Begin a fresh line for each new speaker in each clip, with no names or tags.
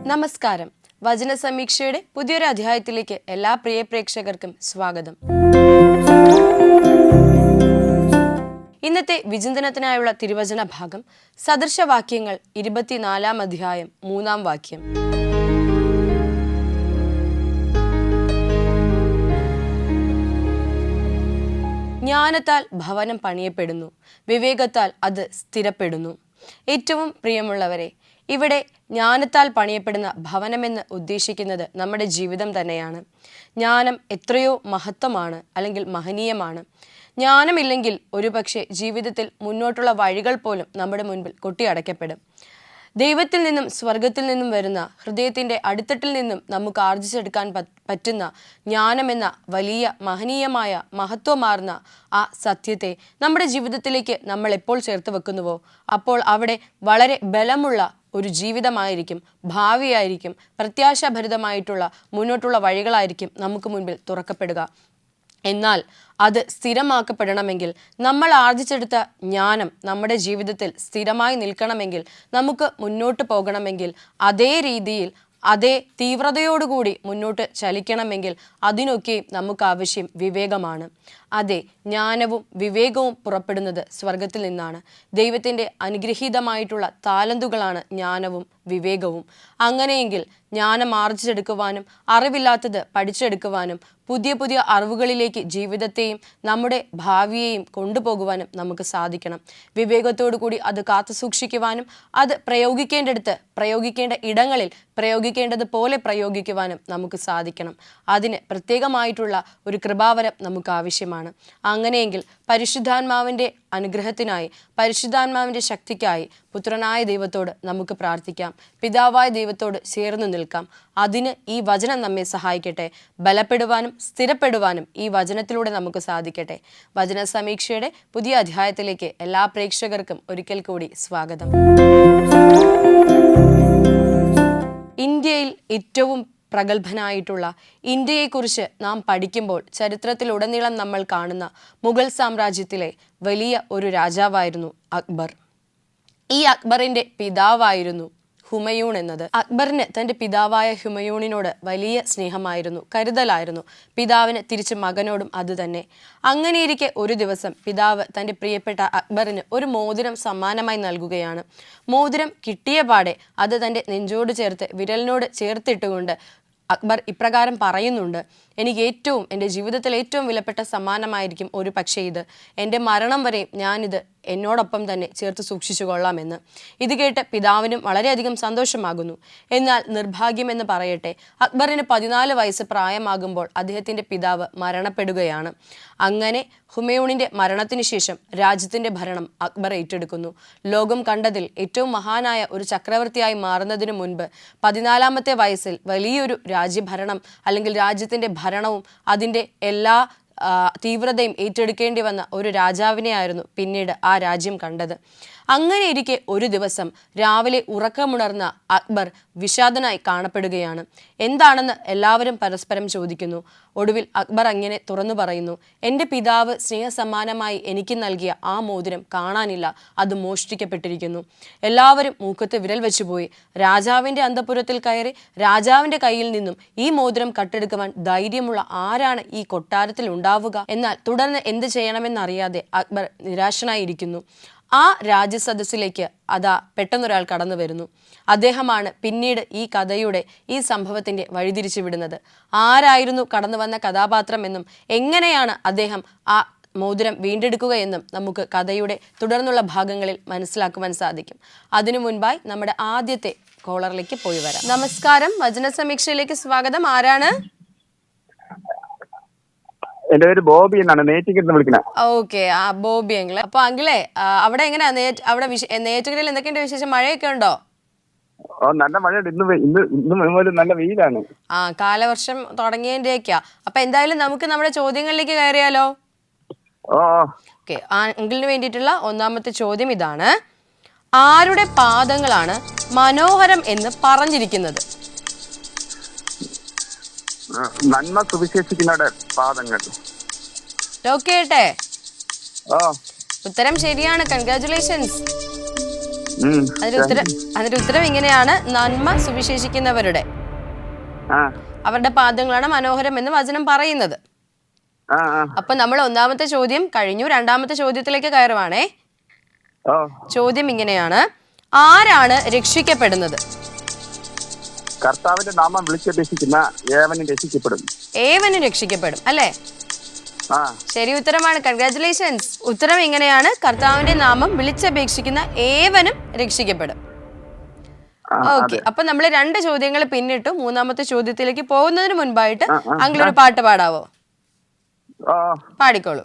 നമസ്കാരം. വചന സമീക്ഷയുടെ പുതിയൊരു അധ്യായത്തിലേക്ക് എല്ലാ പ്രിയ പ്രേക്ഷകർക്കും സ്വാഗതം. ഇന്നത്തെ വിചിന്തനത്തിനായുള്ള തിരുവചന ഭാഗം സദൃശവാക്യങ്ങൾ 24-ാം അധ്യായം 3-ാം വാക്യം. ജ്ഞാനത്താൽ ഭവനം പണിയപ്പെടുന്നു, വിവേകത്താൽ അത് സ്ഥിരപ്പെടുന്നു. ഏറ്റവും പ്രിയമുള്ളവരെ, ഇവിടെ ജ്ഞാനത്താൽ പണിയപ്പെടുന്ന ഭവനമെന്ന് ഉദ്ദേശിക്കുന്നത് നമ്മുടെ ജീവിതം തന്നെയാണ്. ജ്ഞാനം എത്രയോ മഹത്വമാണ്, അല്ലെങ്കിൽ മഹനീയമാണ്. ജ്ഞാനമില്ലെങ്കിൽ ഒരുപക്ഷെ ജീവിതത്തിൽ മുന്നോട്ടുള്ള വഴികൾ പോലും നമ്മുടെ മുൻപിൽ കൊട്ടിയടയ്ക്കപ്പെടും. ദൈവത്തിൽ നിന്നും സ്വർഗത്തിൽ നിന്നും വരുന്ന ഹൃദയത്തിൻ്റെ അടിത്തട്ടിൽ നിന്നും നമുക്ക് ആർജിച്ചെടുക്കാൻ പറ്റുന്ന ജ്ഞാനമെന്ന വലിയ മഹനീയമായ മഹത്വമാർന്ന ആ സത്യത്തെ നമ്മുടെ ജീവിതത്തിലേക്ക് നമ്മൾ എപ്പോൾ ചേർത്ത് വെക്കുന്നുവോ അപ്പോൾ അവിടെ വളരെ ബലമുള്ള ഒരു ജീവിതമായിരിക്കും, ഭാവിയായിരിക്കും, പ്രത്യാശാഭരിതമായിട്ടുള്ള മുന്നോട്ടുള്ള വഴികളായിരിക്കും നമുക്ക് മുൻപിൽ തുറക്കപ്പെടുക. എന്നാൽ അത് സ്ഥിരമാക്കപ്പെടണമെങ്കിൽ, നമ്മൾ ആർജിച്ചെടുത്ത ജ്ഞാനം നമ്മുടെ ജീവിതത്തിൽ സ്ഥിരമായി നിൽക്കണമെങ്കിൽ, നമുക്ക് മുന്നോട്ട് പോകണമെങ്കിൽ, അതേ രീതിയിൽ അതേ തീവ്രതയോടുകൂടി മുന്നോട്ട് ചലിക്കണമെങ്കിൽ അതിനൊക്കെ നമുക്ക് ആവശ്യം വിവേകമാണ്. അതെ, ജ്ഞാനവും വിവേകവും പുറപ്പെടുന്നത് സ്വർഗത്തിൽ നിന്നാണ്. ദൈവത്തിൻ്റെ അനുഗ്രഹീതമായിട്ടുള്ള താലന്തുകളാണ് ജ്ഞാനവും വിവേകവും. അങ്ങനെയെങ്കിൽ ജ്ഞാനം ആർജിച്ചെടുക്കുവാനും അറിവില്ലാത്തത് പഠിച്ചെടുക്കുവാനും പുതിയ പുതിയ അറിവുകളിലേക്ക് ജീവിതത്തെയും നമ്മുടെ ഭാവിയെയും കൊണ്ടുപോകുവാനും നമുക്ക് സാധിക്കണം. വിവേകത്തോടു കൂടി അത് കാത്തു സൂക്ഷിക്കുവാനും അത് പ്രയോഗിക്കേണ്ടടുത്ത് പ്രയോഗിക്കേണ്ട ഇടങ്ങളിൽ പ്രയോഗിക്കേണ്ടതുപോലെ പ്രയോഗിക്കുവാനും നമുക്ക് സാധിക്കണം. അതിന് പ്രത്യേകമായിട്ടുള്ള ഒരു കൃപാവരം നമുക്ക് ആവശ്യമാണ്. അങ്ങനെയെങ്കിൽ പരിശുദ്ധാത്മാവിൻ്റെ അനുഗ്രഹത്തിനായി, പരിശുദ്ധാത്മാവിൻ്റെ ശക്തിക്കായി പുത്രനായ ദൈവത്തോട് നമുക്ക് പ്രാർത്ഥിക്കാം. പിതാവായ ദൈവത്തോട് ചേർന്ന് നിൽക്കാം. അതിന് ഈ വചനം നമ്മെ സഹായിക്കട്ടെ. ബലപ്പെടുവാനും സ്ഥിരപ്പെടുവാനും ഈ വചനത്തിലൂടെ നമുക്ക് സാധിക്കട്ടെ. വചന സമീക്ഷയുടെ പുതിയ അധ്യായത്തിലേക്ക് എല്ലാ പ്രേക്ഷകർക്കും ഒരിക്കൽ കൂടി സ്വാഗതം. ഇന്ത്യയിൽ ഏറ്റവും പ്രഗത്ഭനായിട്ടുള്ള, ഇന്ത്യയെക്കുറിച്ച് നാം പഠിക്കുമ്പോൾ ചരിത്രത്തിലുടനീളം നമ്മൾ കാണുന്ന മുഗൾ സാമ്രാജ്യത്തിലെ വലിയ ഒരു രാജാവായിരുന്നു അക്ബർ. ഈ അക്ബറിൻ്റെ പിതാവായിരുന്നു ഹുമയൂൺ എന്നത്. അക്ബറിന് തൻ്റെ പിതാവായ ഹുമയൂണിനോട് വലിയ സ്നേഹമായിരുന്നു, കരുതലായിരുന്നു. പിതാവിന് തിരിച്ച് മകനോടും അതുതന്നെ. അങ്ങനെയിരിക്കെ ഒരു ദിവസം പിതാവ് തൻ്റെ പ്രിയപ്പെട്ട അക്ബറിന് ഒരു മോതിരം സമ്മാനമായി നൽകുകയാണ്. മോതിരം കിട്ടിയ പാടെ അത് തൻ്റെ നെഞ്ചോട് ചേർത്ത് വിരലിനോട് ചേർത്തിട്ടുകൊണ്ട് അക്ബർ ഇപ്രകാരം പറയുന്നുണ്ട്: എനിക്ക് എൻ്റെ ജീവിതത്തിൽ ഏറ്റവും വിലപ്പെട്ട സമ്മാനമായിരിക്കും ഒരു പക്ഷേ ഇത്. എൻ്റെ മരണം വരെയും ഞാനിത് എന്നോടൊപ്പം തന്നെ ചേർത്ത് സൂക്ഷിച്ചു കൊള്ളാമെന്ന്. ഇത് കേട്ട് പിതാവിനും വളരെയധികം സന്തോഷമാകുന്നു. എന്നാൽ നിർഭാഗ്യമെന്ന് പറയട്ടെ, അക്ബറിന് 14 വയസ്സ് പ്രായമാകുമ്പോൾ അദ്ദേഹത്തിൻ്റെ പിതാവ് മരണപ്പെടുകയാണ്. അങ്ങനെ ഹുമയൂണിൻ്റെ മരണത്തിന് ശേഷം രാജ്യത്തിൻ്റെ ഭരണം അക്ബർ ഏറ്റെടുക്കുന്നു. ലോകം കണ്ടതിൽ ഏറ്റവും മഹാനായ ഒരു ചക്രവർത്തിയായി മാറുന്നതിന് മുൻപ് 14-ാമത്തെ വയസ്സിൽ വലിയൊരു രാജ്യഭരണം അല്ലെങ്കിൽ രാജ്യത്തിൻ്റെ ഭരണവും അതിൻ്റെ എല്ലാ തീവ്രതയും ഏറ്റെടുക്കേണ്ടി വന്ന ഒരു രാജാവിനെയായിരുന്നു പിന്നീട് ആ രാജ്യം കണ്ടത്. അങ്ങനെ ഇരിക്കെ ഒരു ദിവസം രാവിലെ ഉറക്കമുണർന്ന അക്ബർ വിഷാദനായി കാണപ്പെടുകയാണ്. എന്താണെന്ന് എല്ലാവരും പരസ്പരം ചോദിക്കുന്നു. ഒടുവിൽ അക്ബർ അങ്ങനെ തുറന്നു പറയുന്നു: എൻ്റെ പിതാവ് സ്നേഹസമ്മാനമായി എനിക്ക് നൽകിയ ആ മോതിരം കാണാനില്ല, അത് മോഷ്ടിക്കപ്പെട്ടിരിക്കുന്നു. എല്ലാവരും മൂക്കത്ത് വിരൽ വെച്ചുപോയി. രാജാവിൻ്റെ അന്തഃപുരത്തിൽ കയറി രാജാവിൻ്റെ കയ്യിൽ നിന്നും ഈ മോതിരം കട്ടെടുക്കുവാൻ ധൈര്യമുള്ള ആരാണ് ഈ കൊട്ടാരത്തിൽ ഉണ്ടാവുക? എന്നാൽ തുടർന്ന് എന്ത് ചെയ്യണമെന്നറിയാതെ അക്ബർ നിരാശനായിരിക്കുന്നു. ആ രാജ്യസദസ്സിലേക്ക് അതാ പെട്ടെന്നൊരാൾ കടന്നു വരുന്നു. അദ്ദേഹമാണ് പിന്നീട് ഈ കഥയുടെ, ഈ സംഭവത്തിൻ്റെ വഴിതിരിച്ചു വിടുന്നത്. ആരായിരുന്നു കടന്നു വന്ന കഥാപാത്രം എന്നും എങ്ങനെയാണ് അദ്ദേഹം ആ മോതിരം വീണ്ടെടുക്കുകയെന്നും നമുക്ക് കഥയുടെ തുടർന്നുള്ള ഭാഗങ്ങളിൽ മനസ്സിലാക്കുവാൻ സാധിക്കും. അതിനു മുൻപായി നമ്മുടെ ആദ്യത്തെ കോളറിലേക്ക് പോയി വരാം. നമസ്കാരം, വചന സമീക്ഷയിലേക്ക് സ്വാഗതം. ആരാണ്?
എന്റെ പേര് ബോബി എന്നാണ്, നേറ്റിക്കിരുന്ന് വിളിക്കുന്നത്.
ഓക്കെ, ആ ബോബി അങ്കിള്. അപ്പൊ അങ്കിളെ, അവിടെ എങ്ങനെയാ അവിടെ നേറ്റുകരയിൽ എന്തൊക്കെയുണ്ട് വിശേഷം? മഴയൊക്കെ ഉണ്ടോ?
ഓ, നല്ല മഴയുണ്ട്. ഇന്ന് നല്ല വെയിലാണ്.
കാലവർഷം തുടങ്ങിയതിന്റെയൊക്കെയാ. അപ്പൊ എന്തായാലും നമുക്ക് നമ്മുടെ ചോദ്യങ്ങളിലേക്ക് കയറിയാലോ? ഓക്കെ, അങ്കിളിന് വേണ്ടിയിട്ടുള്ള ഒന്നാമത്തെ ചോദ്യം ഇതാണ്: ആരുടെ പാദങ്ങളാണ് മനോഹരം എന്ന് പറഞ്ഞിരിക്കുന്നത്?
നന്മ സുവിശേഷിക്കുന്നവരുടെ പാദങ്ങൾ.
ലോക്ക് ചെയ്യട്ടെ?
ഓ
ഉത്തരം ശരിയാണ്, കൺഗ്രാറ്റുലേഷൻസ്.
ഉം.
അതിന്റെ ഉത്തരം ഇങ്ങനെയാണ്: നന്മ സുവിശേഷിക്കുന്നവരുടെ
ആ
അവരുടെ പാദങ്ങളാണ് മനോഹരം എന്ന് വചനം പറയുന്നത്.
ആ ആ.
അപ്പൊ നമ്മൾ ഒന്നാമത്തെ ചോദ്യം കഴിഞ്ഞു, രണ്ടാമത്തെ ചോദ്യത്തിലേക്ക് കയറുവാണേ.
ഓ
ചോദ്യം ഇങ്ങനെയാണ്: ആരാണ് രക്ഷിക്കപ്പെടുന്നത്?
കർത്താവിന്റെ നാമം വിളിച്ചപേക്ഷിക്കുന്ന ഏവനും രക്ഷിക്കപ്പെടും.
ഏവനും രക്ഷിക്കപ്പെടും അല്ലേ?
ആ
ശരി ഉത്തരമാണ്, കൺഗ്രാറ്റുലേഷൻസ്. ഉത്തരം ഇങ്ങനെയാണ്: കർത്താവിന്റെ നാമം വിളിച്ചപേക്ഷിക്കുന്ന ഏവനും രക്ഷിക്കപ്പെടും. ഓക്കെ, അപ്പൊ നമ്മൾ 2 ചോദ്യങ്ങൾ പിന്നിട്ടു. മൂന്നാമത്തെ ചോദ്യത്തിലേക്ക് പോകുന്നതിന് മുൻപായിട്ട് അങ്കിളൊരു പാട്ട് പാടാവോ?
ഓ.
പാടിക്കോളൂ.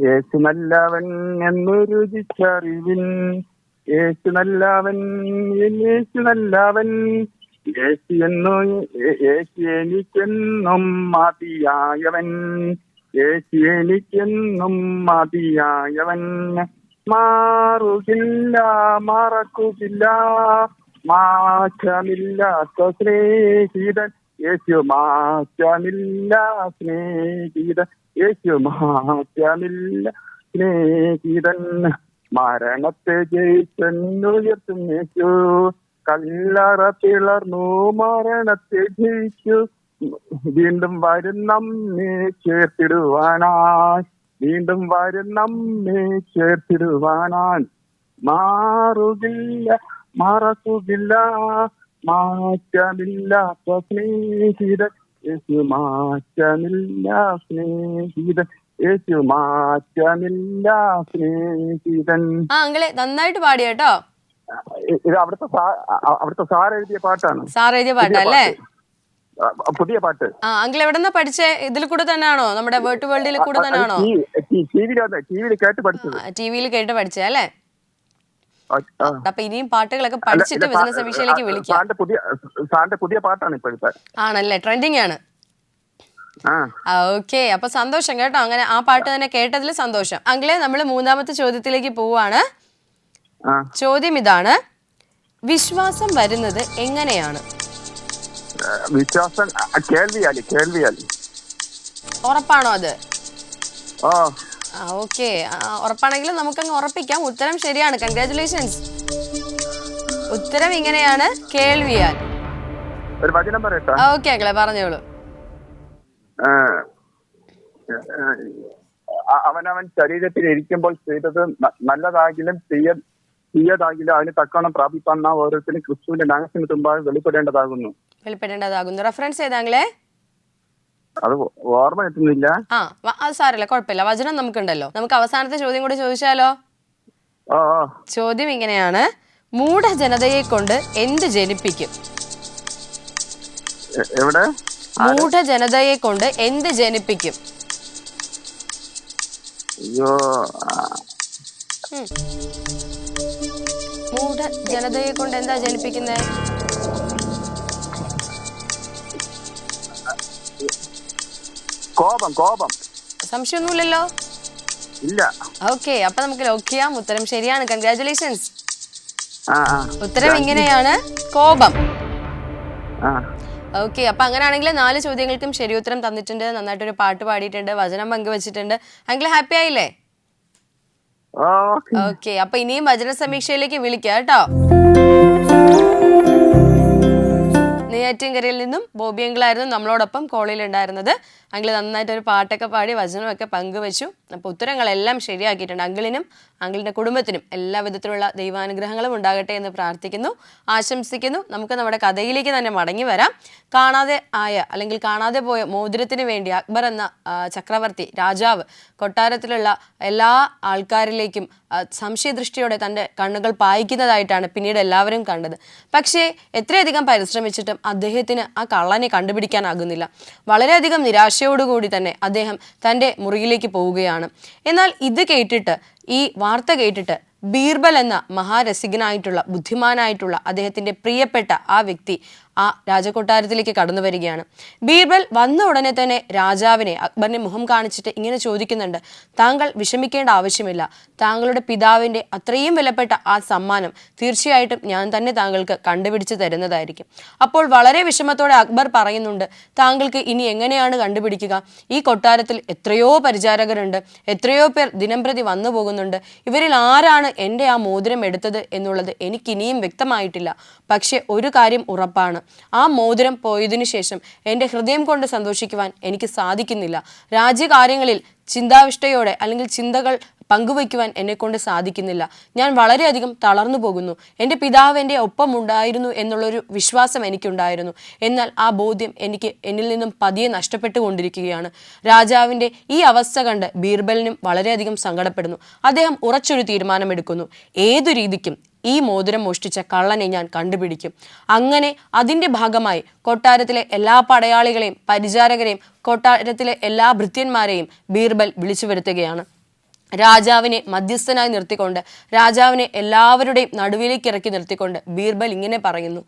യേശു നല്ലവൻ എന്ന് രുചിച്ചറിവിൻ, യേശു നല്ലവൻ, യേശു നല്ലവൻ, യേശു എനിക്കെന്നും മതിയായവൻ, യേശു എനിക്കെന്നും മതിയായവൻ, മാറുകില്ല മറക്കുകില്ല മാറ്റമില്ലാത്ത സ്നേഹിതൻ, യേശു മാറ്റമില്ല സ്നേഹിതൻ, യേശു മാറ്റമില്ല സ്നേഹിതൻ, മരണത്തെ ജയിച്ചെന്നുയർത്തും യേശു, കല്ലറ പിളർന്നു മരണത്തെ ജയിച്ചു, വീണ്ടും വരും നമ്മെ ചേർത്തിടുവാനായി, വീണ്ടും വരും നമ്മെ ചേർത്തിടുവാനായി, മാറുകില്ല മറക്കുകില്ല മാറ്റമില്ലാത്ത സ്നേഹിതൻ, യേശു മാറ്റമില്ല സ്നേഹിതൻ, യേശു മാറ്റമില്ല സ്നേഹിതൻ.
അങ്കിളെ നന്നായിട്ട് പാടി കേട്ടോ.
ഇത് അവിടുത്തെ സാർ എഴുതിയ പാട്ടാണ്.
സാർ എഴുതിയ പാട്ടല്ലേ?
പുതിയ പാട്ട്.
അങ്കിൾ എവിടെന്നാ പഠിച്ചേ? ഇതിൽ കൂടെ തന്നെയാണോ? നമ്മുടെ വേർഡ് ടു വേൾഡിൽ കൂടെ തന്നെയാണോ?
ടിവിയിൽ കേട്ട് പഠിച്ചത്.
ടിവിയിൽ കേട്ട് പഠിച്ചേ അല്ലേ? അപ്പൊ ഇനിയും പാട്ടുകളൊക്കെ പഠിച്ചിട്ട് ബിസിനസ് സമീക്ഷയിലേക്ക് വിളിക്കാം.
സാറിന്റെ പുതിയ പാട്ടാണ് ഇപ്പോഴത്തെ.
ആണല്ലേ? ട്രെൻഡിങ് ആണ്. ഓക്കെ, അപ്പൊ സന്തോഷം കേട്ടോ. അങ്ങനെ ആ പാട്ട് തന്നെ കേട്ടതിൽ സന്തോഷം. അങ്കിളെ, നമ്മൾ മൂന്നാമത്തെ ചോദ്യത്തിലേക്ക് പോവാണ്. ചോദ്യം ഇതാണ്: വിശ്വാസം വരുന്നത് എങ്ങനെയാണ്?
വിശ്വാസം കേൾവിയാൽ.
ഉറപ്പാണോ അത്?
ഓ
ഓക്കെ, ഉറപ്പാണെങ്കിലും നമുക്കങ്ങ് ഉറപ്പിക്കാം. ഉത്തരം ശരിയാണ്, കൺഗ്രാറ്റുലേഷൻസ്. ഉത്തരം ഇങ്ങനെയാണ്: കേൾവിയാൽ.
ഒരു വചനം പറയട്ടെ?
ഓക്കെ അങ്കിളെ, പറഞ്ഞോളൂ.
അവനവൻ ശരീരത്തിൽ ഇരിക്കുമ്പോൾ ചെയ്തത് നല്ലതാകിലും തീയതാകിലും അതിന് തക്കവണ്ണം പ്രാപിപ്പാൻ ഓരോരുത്തരും ക്രിസ്തുവിന്റെ ന്യായത്തിന് മുമ്പാകെ വെളിപ്പെടേണ്ടതാകുന്നു.
റെഫറൻസ് ചെയ്താങ്ങളെ?
അത് ഓർമ്മ എത്തുന്നില്ല.
അത് സാരല്ല, കുഴപ്പമില്ല. വചനം നമുക്കുണ്ടല്ലോ. നമുക്ക് അവസാനത്തെ ചോദ്യം കൂടി ചോദിച്ചാലോ? ചോദ്യം ഇങ്ങനെയാണ്: മൂഢജനതയെ കൊണ്ട് എന്ത് ജനിപ്പിക്കും?
എവിടെ?
മൂഢജനതയെ കൊണ്ട് എന്ത് ജനിപ്പിക്കും?
അയ്യോ,
മൂഢജനതയെ കൊണ്ട് എന്താ ജനിപ്പിക്കുന്നേ?
കോപം.
സംശയമൊന്നുമില്ലല്ലോ?
ഇല്ല.
ഓക്കെ, അപ്പൊ നമുക്ക് ലോക്ക് ചെയ്യാം. ഉത്തരം ശരിയാണ്, കൺഗ്രാറ്റുലേഷൻസ്. ഉത്തരം ഇങ്ങനെയാണ്: കോപം. ഓക്കെ, അപ്പൊ അങ്ങനെയാണെങ്കിൽ 4 ചോദ്യങ്ങൾക്കും ശരി ഉത്തരം തന്നിട്ടുണ്ട്. നന്നായിട്ടൊരു പാട്ട് പാടിയിട്ടുണ്ട്, വചനം പങ്കുവച്ചിട്ടുണ്ട്. അങ്കിൾ ഹാപ്പി ആയില്ലേ? ഓക്കെ, അപ്പൊ ഇനിയും വചന സമീക്ഷയിലേക്ക് വിളിക്കാം കേട്ടോ. നെയ്യാറ്റിൻകരയിൽ നിന്നും ബോബി അങ്കിളായിരുന്നു നമ്മളോടൊപ്പം കോളിൽ ഉണ്ടായിരുന്നത്. അങ്കിൾ നന്നായിട്ടൊരു പാട്ടൊക്കെ പാടി വചനമൊക്കെ പങ്കുവച്ചു. അപ്പോൾ ഉത്തരങ്ങളെല്ലാം ശരിയാക്കിയിട്ടുണ്ട്. അങ്കിളിനും അങ്കിളിൻ്റെ കുടുംബത്തിനും എല്ലാ വിധത്തിലുള്ള ദൈവാനുഗ്രഹങ്ങളും ഉണ്ടാകട്ടെ എന്ന് പ്രാർത്ഥിക്കുന്നു, ആശംസിക്കുന്നു. നമുക്ക് നമ്മുടെ കഥയിലേക്ക് തന്നെ മടങ്ങി വരാം. കാണാതെ ആയ അല്ലെങ്കിൽ കാണാതെ പോയ മോതിരത്തിന് വേണ്ടി അക്ബർ എന്ന ചക്രവർത്തി രാജാവ് കൊട്ടാരത്തിലുള്ള എല്ലാ ആൾക്കാരിലേക്കും സംശയദൃഷ്ടിയോടെ തൻ്റെ കണ്ണുകൾ പായിക്കുന്നതായിട്ടാണ് പിന്നീട് എല്ലാവരും കണ്ടത്. പക്ഷേ എത്രയധികം പരിശ്രമിച്ചിട്ടും അദ്ദേഹത്തിന് ആ കള്ളനെ കണ്ടുപിടിക്കാനാകുന്നില്ല. വളരെയധികം നിരാശയോടുകൂടി തന്നെ അദ്ദേഹം തൻ്റെ മുറിയിലേക്ക് പോവുകയാണ്. എന്നാൽ ഇത് കേട്ടിട്ട്, ഈ വാർത്ത കേട്ടിട്ട് ബീർബൽ എന്ന മഹാരസികനായിട്ടുള്ള ബുദ്ധിമാനായിട്ടുള്ള അദ്ദേഹത്തിൻ്റെ പ്രിയപ്പെട്ട ആ വ്യക്തി ആ രാജകൊട്ടാരത്തിലേക്ക് കടന്നു വരികയാണ്. ബീർബൽ വന്ന ഉടനെ തന്നെ രാജാവിനെ അക്ബറിനെ മുഖം കാണിച്ചിട്ട് ഇങ്ങനെ ചോദിക്കുന്നുണ്ട്, താങ്കൾ വിഷമിക്കേണ്ട ആവശ്യമില്ല, താങ്കളുടെ പിതാവിൻ്റെ അത്രയും വിലപ്പെട്ട ആ സമ്മാനം തീർച്ചയായിട്ടും ഞാൻ തന്നെ താങ്കൾക്ക് കണ്ടുപിടിച്ച് തരുന്നതായിരിക്കും. അപ്പോൾ വളരെ വിഷമത്തോടെ അക്ബർ പറയുന്നുണ്ട്, താങ്കൾക്ക് ഇനി എങ്ങനെയാണ് കണ്ടുപിടിക്കുക? ഈ കൊട്ടാരത്തിൽ എത്രയോ പരിചാരകരുണ്ട്, എത്രയോ പേർ ദിനംപ്രതി വന്നു പോകുന്നുണ്ട്. ഇവരിൽ ആരാണ് എൻ്റെ ആ മോതിരം എടുത്തത് എന്നുള്ളത് എനിക്കിനിയും വ്യക്തമായിട്ടില്ല. പക്ഷെ ഒരു കാര്യം ഉറപ്പാണ്, ആ മോതിരം പോയതിനു ശേഷം എൻ്റെ ഹൃദയം കൊണ്ട് സന്തോഷിക്കുവാൻ എനിക്ക് സാധിക്കുന്നില്ല. രാജ്യകാര്യങ്ങളിൽ ചിന്താവിഷ്ടയോടെ അല്ലെങ്കിൽ ചിന്തകൾ പങ്കുവയ്ക്കുവാൻ എന്നെക്കൊണ്ട് സാധിക്കുന്നില്ല. ഞാൻ വളരെയധികം തളർന്നു പോകുന്നു. എൻ്റെ പിതാവ് എൻ്റെ ഒപ്പം ഉണ്ടായിരുന്നു എന്നുള്ളൊരു വിശ്വാസം എനിക്കുണ്ടായിരുന്നു. എന്നാൽ ആ ബോധ്യം എന്നിൽ നിന്നും പതിയെ നഷ്ടപ്പെട്ടുകൊണ്ടിരിക്കുകയാണ്. രാജാവിൻ്റെ ഈ അവസ്ഥ കണ്ട് ബീർബലിനും വളരെയധികം സങ്കടപ്പെടുന്നു. അദ്ദേഹം ഉറച്ചൊരു തീരുമാനമെടുക്കുന്നു, ഏതു രീതിക്കും ഈ മോതിരം മോഷ്ടിച്ച കള്ളനെ ഞാൻ കണ്ടുപിടിക്കും. അങ്ങനെ അതിൻ്റെ ഭാഗമായി കൊട്ടാരത്തിലെ എല്ലാ പടയാളികളെയും പരിചാരകരെയും കൊട്ടാരത്തിലെ എല്ലാ ഭൃത്യന്മാരെയും ബീർബൽ വിളിച്ചു വരുത്തുകയാണ്. രാജാവിനെ മധ്യസ്ഥനായി നിർത്തിക്കൊണ്ട്, രാജാവിനെ എല്ലാവരുടെയും നടുവിലേക്ക് ഇറക്കി നിർത്തിക്കൊണ്ട് ബീർബൽ ഇങ്ങനെ പറയുന്നു,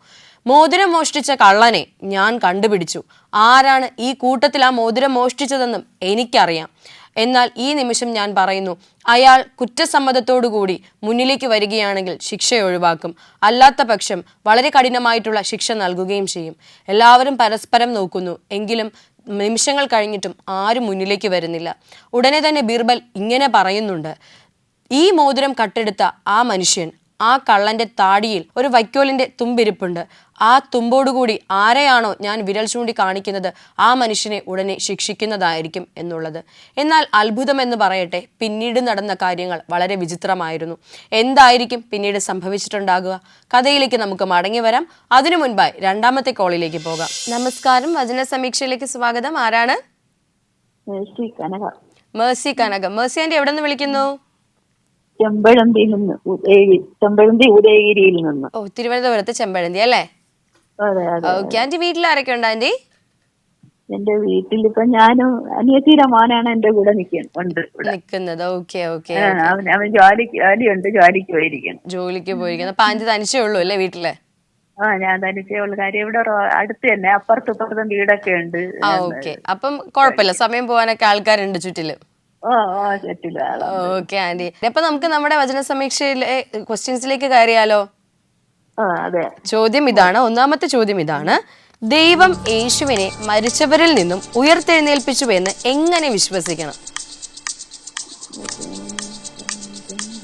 മോതിരം മോഷ്ടിച്ച കള്ളനെ ഞാൻ കണ്ടുപിടിച്ചു. ആരാണ് ഈ കൂട്ടത്തിൽ ആ മോതിരം മോഷ്ടിച്ചതെന്നും എനിക്കറിയാം. എന്നാൽ ഈ നിമിഷം ഞാൻ പറയുന്നു, അയാൾ കുറ്റസമ്മതത്തോടുകൂടി മുന്നിലേക്ക് വരികയാണെങ്കിൽ ശിക്ഷ ഒഴിവാക്കും, അല്ലാത്ത പക്ഷം വളരെ കഠിനമായിട്ടുള്ള ശിക്ഷ നൽകുകയും ചെയ്യും. എല്ലാവരും പരസ്പരം നോക്കുന്നു, എങ്കിലും നിമിഷങ്ങൾ കഴിഞ്ഞിട്ടും ആരും മുന്നിലേക്ക് വരുന്നില്ല. ഉടനെ തന്നെ ബീർബൽ ഇങ്ങനെ പറയുന്നുണ്ട്, ഈ മോതിരം കട്ടെടുത്ത ആ മനുഷ്യൻ, ആ കള്ളന്റെ താടിയിൽ ഒരു വൈക്കോലിന്റെ തുമ്പിരിപ്പുണ്ട്. ആ തുമ്പോടുകൂടി ആരെയാണോ ഞാൻ വിരൽ ചൂണ്ടി കാണിക്കുന്നത് ആ മനുഷ്യനെ ഉടനെ ശിക്ഷിക്കുന്നതായിരിക്കും എന്നുള്ളത്. എന്നാൽ അത്ഭുതമെന്ന് പറയട്ടെ, പിന്നീട് നടന്ന കാര്യങ്ങൾ വളരെ വിചിത്രമായിരുന്നു. എന്തായിരിക്കും പിന്നീട് സംഭവിച്ചിട്ടുണ്ടാകുക? കഥയിലേക്ക് നമുക്ക് മടങ്ങി വരാം. അതിനു മുൻപായി രണ്ടാമത്തെ കോളിലേക്ക് പോകാം. നമസ്കാരം, വചന സമീക്ഷയിലേക്ക് സ്വാഗതം. ആരാണ്? മേഴ്സി കനക. മേഴ്സി ആന്റി എവിടെ നിന്ന് വിളിക്കുന്നു?
ചെമ്പഴന്തി ഉദയഗിരിയിൽ നിന്ന്.
ഓ, തിരുവനന്തപുരത്ത് ചെമ്പഴന്തി അല്ലേ? ഓക്കെ ആന്റി, വീട്ടിൽ ആരൊക്കെ ഉണ്ട് ആന്റി?
എന്റെ വീട്ടിൽ ഇപ്പൊ ഞാനും അനിയത്തിയുടെ മോനാണ് എന്റെ കൂടെ
നിക്കുന്നത്. Okay okay.
അവൻ ജോലിയുണ്ട്, ജോലിക്ക് പോയിരിക്കണം.
ജോലിക്ക് പോയിരിക്കുന്നു. അപ്പൊ ആന്റി തനിച്ചേ ഉള്ളൂ അല്ലേ വീട്ടില്?
ഞാൻ തനിച്ചേ ഉള്ളു. കാര്യം ഇവിടെ അടുത്ത് തന്നെ അപ്പുറത്തും വീടൊക്കെ ഉണ്ട്.
ഓക്കെ, അപ്പം കുഴപ്പമില്ല, സമയം പോകാനൊക്കെ ആൾക്കാരുണ്ട് ചുറ്റില്. ഓക്കെ ആന്റി, അപ്പൊ നമുക്ക് നമ്മുടെ വചന സമീക്ഷയിലെ ക്വസ്റ്റ്യൻസിലേക്ക് കയറിയാലോ? ചോദ്യം ഇതാണ്, ഒന്നാമത്തെ ചോദ്യം ഇതാണ്, ദൈവം യേശുവിനെ മരിച്ചവരിൽ നിന്നും ഉയർത്തെഴുന്നേൽപ്പിച്ചു എന്ന് എങ്ങനെ വിശ്വസിക്കണം?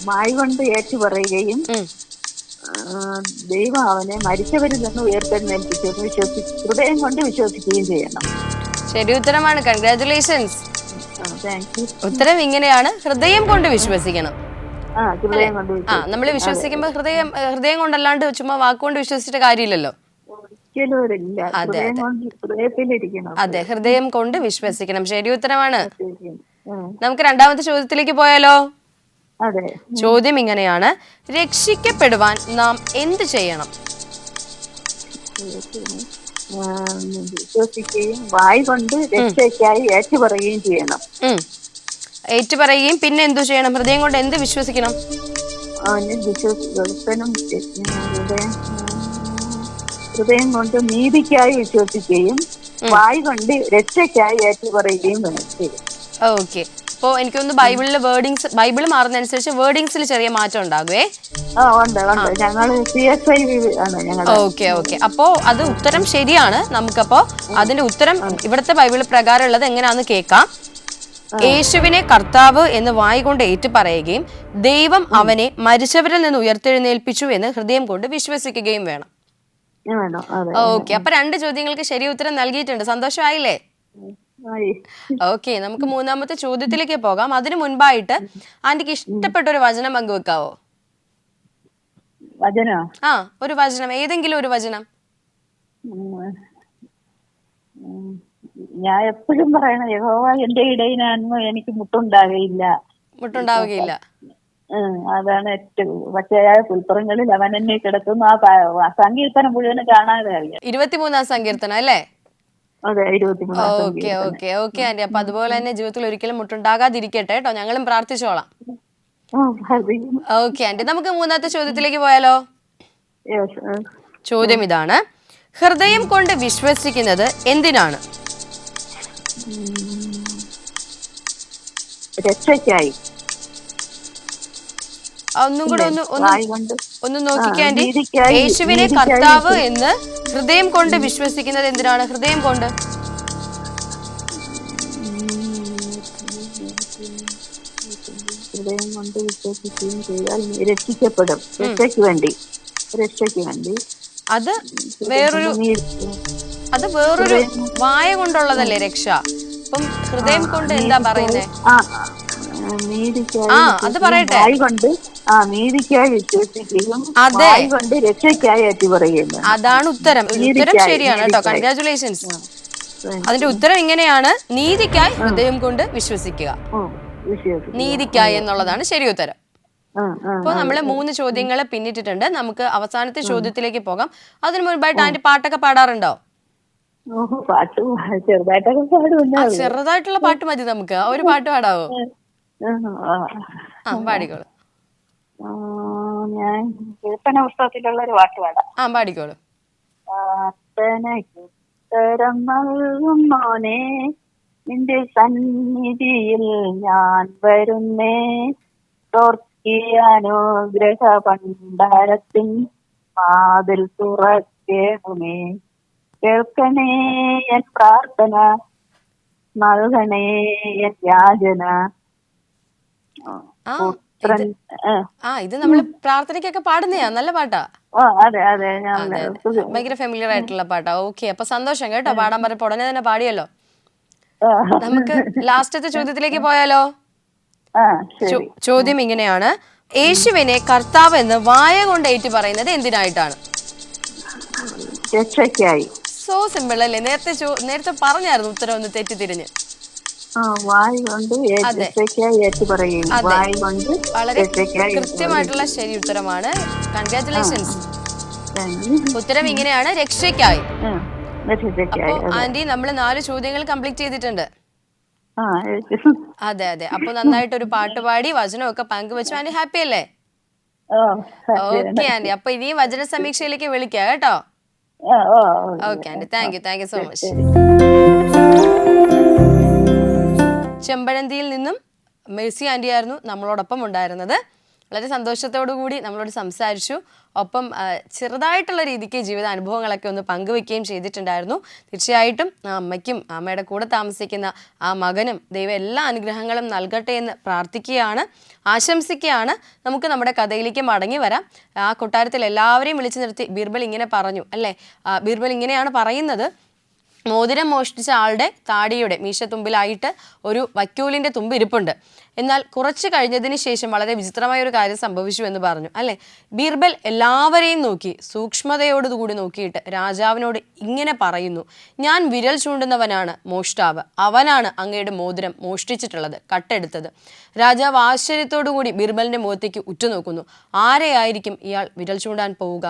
വായ് കൊണ്ട് ഏറ്റു പറയുകയും ദൈവം അവനെ മരിച്ചവരിൽ നിന്ന് ഉയർത്തെഴുന്നേൽപ്പിച്ചു ഹൃദയം കൊണ്ട് വിശ്വസിക്കുകയും ചെയ്യണം.
ശരി ഉത്തരമാണ്, കൺഗ്രാറ്റുലേഷൻസ്. ഉത്തരം ഇങ്ങനെയാണ്, ഹൃദയം കൊണ്ട് വിശ്വസിക്കണം. നമ്മൾ വിശ്വസിക്കുമ്പോ ഹൃദയം കൊണ്ടല്ലാണ്ട് ചുമ്മാ വാക്കുകൊണ്ട് വിശ്വസിച്ചിട്ട് കാര്യമില്ലല്ലോ. അതെ, ഹൃദയം കൊണ്ട് വിശ്വസിക്കണം. ശരി ഉത്തരമാണ്. നമുക്ക് രണ്ടാമത്തെ ചോദ്യത്തിലേക്ക് പോയാലോ? ചോദ്യം ഇങ്ങനെയാണ്, രക്ഷിക്കപ്പെടുവാൻ നാം എന്ത് ചെയ്യണം?
വിശ്വസിക്കുകയും വായ് കൊണ്ട് രക്ഷയ്ക്കായി ഏറ്റുപറയുകയും ചെയ്യണം.
ഏറ്റുപറയുകയും പിന്നെ എന്തു ചെയ്യണം? ഹൃദയം കൊണ്ട് എന്ത് വിശ്വസിക്കണം?
ഹൃദയം കൊണ്ട് നീതിക്കായി വിശ്വസിക്കുകയും വായ് കൊണ്ട് രക്ഷയ്ക്കായി ഏറ്റുപറയുകയും ചെയ്യും.
ഓക്കെ, അപ്പോ എനിക്കൊന്ന് ബൈബിളിലെ ബൈബിൾ മാറുന്നതനുസരിച്ച് വേർഡിങ്സിൽ ചെറിയ മാറ്റം ഉണ്ടാകുവേ. ഓക്കെ ഓക്കെ, അപ്പോ അത് ഉത്തരം ശരിയാണ്. നമുക്കപ്പോ അതിന്റെ ഉത്തരം ഇവിടുത്തെ ബൈബിൾ പ്രകാരം ഉള്ളത് എങ്ങനെയാന്ന് കേൾക്കാം. യേശുവിനെ കർത്താവ് എന്ന് വായ് കൊണ്ട് ഏറ്റു പറയുകയും ദൈവം അവനെ മരിച്ചവരിൽ നിന്ന് ഉയർത്തെഴുന്നേൽപ്പിച്ചു എന്ന് ഹൃദയം കൊണ്ട് വിശ്വസിക്കുകയും വേണം. ഓക്കെ, അപ്പൊ രണ്ട് ചോദ്യങ്ങൾക്ക് ശരി ഉത്തരം നൽകിയിട്ടുണ്ട്. സന്തോഷമായില്ലേ? ഓക്കെ, നമുക്ക് മൂന്നാമത്തെ ചോദ്യത്തിലേക്ക് പോകാം. അതിനു മുൻപായിട്ട് ആന്റിക്ക് ഇഷ്ടപ്പെട്ട ഒരു വചനം പങ്കുവെക്കാവോ? ഒരു വചനം, ഏതെങ്കിലും ഒരു വചനം.
ഞാൻ എപ്പോഴും പറയണ, യഹോവ എന്റെ ഇടയിലാണെന്ന് എനിക്ക് മുട്ടുണ്ടാകുകയില്ല. അതാണ് ഏറ്റവും പച്ചയായ പുൽപ്പുറങ്ങളിൽ അവൻ എന്നെ കിടത്തുന്നു. ആ സങ്കീർത്തനം മുഴുവനും കാണാതെ അറിയാം.
23-ാം സങ്കീർത്തനം അല്ലേ?
അതെ, 23-ാം.
ഓക്കെ ഓക്കെ ഓക്കെ ആന്റി, അപ്പൊ അതുപോലെ തന്നെ ജീവിതത്തിൽ ഒരിക്കലും മുട്ടുണ്ടാകാതിരിക്കട്ടെ കേട്ടോ, ഞങ്ങളും പ്രാർത്ഥിച്ചോളാം. ഓക്കെ ആന്റി, നമുക്ക് മൂന്നാമത്തെ ചോദ്യത്തിലേക്ക് പോയാലോ? ചോദ്യം ഇതാണ്, ഹൃദയം കൊണ്ട് വിശ്വസിക്കുന്നത് എന്തിനാണ്?
രക്ഷയ്ക്കായി.
ഒന്നും കൂടെ
വായ് കൊണ്ട്
ഒന്ന് നോക്കിക്കാൻഡി.
നീതിക്കായി,
യേശുവിനെ
നീതിക്കായി
കർത്താവ് എന്ന് ഹൃദയം കൊണ്ട് വിശ്വസിക്കുന്നത് എന്തിനാണ്? ഹൃദയം കൊണ്ട്
ഹൃദയം കൊണ്ട് വിശ്വസിക്കുകയും ചെയ്താൽ രക്ഷിക്കപ്പെടും. രക്ഷയ്ക്ക് വേണ്ടി.
അത് വേറൊരു വായ കൊണ്ടുള്ളതല്ലേ രക്ഷ? അപ്പം ഹൃദയം കൊണ്ട് എന്താ പറയുന്നേ? അത് പറയട്ടെ.
നീതിക്കായി വിശ്വസിക്കുകയും
അതെ,
കൊണ്ട് രക്ഷയ്ക്കായി ഏറ്റുപറയുന്നു.
അതാണ് ഉത്തരം. ഉത്തരം ശരിയാണ് കേട്ടോ, കൺഗ്രാറ്റുലേഷൻസ്. അതിന്റെ ഉത്തരം ഇങ്ങനെയാണ്: നീതിക്കായി ഹൃദയം കൊണ്ട് വിശ്വസിക്കുക. നീതിക്കായി എന്നുള്ളതാണ് ശരി ഉത്തരം. അപ്പൊ നമ്മള് 3 ചോദ്യങ്ങൾ പിന്നിട്ടിട്ടുണ്ട്. നമുക്ക് അവസാനത്തെ ചോദ്യത്തിലേക്ക് പോകാം. അതിനു മുൻപായിട്ട് ആന്റി പാട്ടൊക്കെ പാടാറുണ്ടോ? ചെറുതായിട്ടുള്ള പാട്ട് മതി നമുക്ക്. ഒരു പാട്ട് പാടാവോ? പാടിക്കോളൂ.
ഞാൻ കീർത്തന പുസ്തകത്തിലുള്ള ഒരു പാട്ട് പാടാം.
പാടിക്കോളൂ.
ഉത്തരം നൽകുന്നോനെ, നിന്റെ സന്നിധിയിൽ ഞാൻ വരുന്നേ. അനുഗ്രഹ ഭണ്ഡാരത്തിൻ വാതിൽ തുറക്കേണമേ. കേൾക്കണേ എൻ പ്രാർത്ഥന, നൽകണേ എൻ യാചന.
ഇത് നമ്മള് പ്രാർത്ഥനയ്ക്കൊക്കെ പാടുന്നയാ. നല്ല പാട്ടാ.
അതെ അതെ,
ഭയങ്കര ഫെമിലിയർ ആയിട്ടുള്ള പാട്ടാ. ഓക്കെ, അപ്പൊ സന്തോഷം കേട്ടോ. പാടാൻ പറഞ്ഞപ്പോ ഉടനെ തന്നെ പാടിയല്ലോ. നമുക്ക് ലാസ്റ്റത്തെ ചോദ്യത്തിലേക്ക് പോയാലോ? ചോദ്യം ഇങ്ങനെയാണ്: യേശുവിനെ കർത്താവ് എന്ന് വായ കൊണ്ട് ഏറ്റു പറയുന്നത് എന്തിനായിട്ടാണ്?
രക്ഷയ്ക്കായി.
സോ സിമ്പിൾ അല്ലേ? നേരത്തെ പറഞ്ഞായിരുന്നു ഉത്തരം ഒന്ന് തെറ്റിത്തിരിഞ്ഞ്. വളരെ കൃത്യമായിട്ടുള്ള ശരി ഉത്തരമാണ്. കൺഗ്രാറ്റുലേഷൻസ്. ഉത്തരം ഇങ്ങനെയാണ്: രക്ഷയ്ക്കായി. അപ്പൊ ആന്റി, നമ്മള് 4 ചോദ്യങ്ങൾ കംപ്ലീറ്റ് ചെയ്തിട്ടുണ്ട്. അതെ അതെ. അപ്പൊ നന്നായിട്ട് ഒരു പാട്ട് പാടി വചനമൊക്കെ പങ്കുവെച്ചു. ആന്റി ഹാപ്പി അല്ലേ? ഓക്കെ ആന്റി, അപ്പൊ ഇനി വചന സമീക്ഷയിലേക്ക് വിളിക്കാം കേട്ടോ. Okay aunty, thank you so much. ചെമ്പഴന്തിയിൽ നിന്നും മേഴ്സി ആന്റി ആയിരുന്നു നമ്മളോടൊപ്പം ഉണ്ടായിരുന്നത്. വളരെ സന്തോഷത്തോടു കൂടി നമ്മളോട് സംസാരിച്ചു. ഒപ്പം ചെറുതായിട്ടുള്ള രീതിക്ക് ജീവിത അനുഭവങ്ങളൊക്കെ ഒന്ന് പങ്കുവെക്കുകയും ചെയ്തിട്ടുണ്ടായിരുന്നു. തീർച്ചയായിട്ടും അമ്മയ്ക്കും അമ്മയുടെ കൂടെ താമസിക്കുന്ന ആ മകനും ദൈവം എല്ലാ അനുഗ്രഹങ്ങളും നൽകട്ടെ എന്ന് പ്രാർത്ഥിക്കുകയാണ്, ആശംസിക്കുകയാണ്. നമുക്ക് നമ്മുടെ കഥയിലേക്ക് മടങ്ങി വരാം. ആ കൊട്ടാരത്തിൽ എല്ലാവരെയും വിളിച്ചു നിർത്തി ബീർബൽ ഇങ്ങനെ പറഞ്ഞു അല്ലേ? ബീർബൽ ഇങ്ങനെയാണ് പറയുന്നത്: മോതിരം മോഷ്ടിച്ച ആളുടെ താടിയുടെ മീശത്തുമ്പിലായിട്ട് ഒരു വൈക്കോലിൻ്റെ തുമ്പ് ഇരിപ്പുണ്ട്. എന്നാൽ കുറച്ച് കഴിഞ്ഞതിന് ശേഷം വളരെ വിചിത്രമായ ഒരു കാര്യം സംഭവിച്ചു എന്ന് പറഞ്ഞു അല്ലേ? ബീർബൽ എല്ലാവരെയും നോക്കി സൂക്ഷ്മതയോടുകൂടി നോക്കിയിട്ട് രാജാവിനോട് ഇങ്ങനെ പറയുന്നു: ഞാൻ വിരൽ ചൂണ്ടുന്നവനാണ് മോഷ്ടാവ്. അവനാണ് അങ്ങയുടെ മോതിരം മോഷ്ടിച്ചിട്ടുള്ളത്, കട്ടെടുത്തത്. രാജാവ് ആശ്ചര്യത്തോടുകൂടി ബീർബലിന്റെ മുഖത്തേക്ക് ഉറ്റുനോക്കുന്നു. ആരെയായിരിക്കും ഇയാൾ വിരൽ ചൂണ്ടാൻ പോവുക?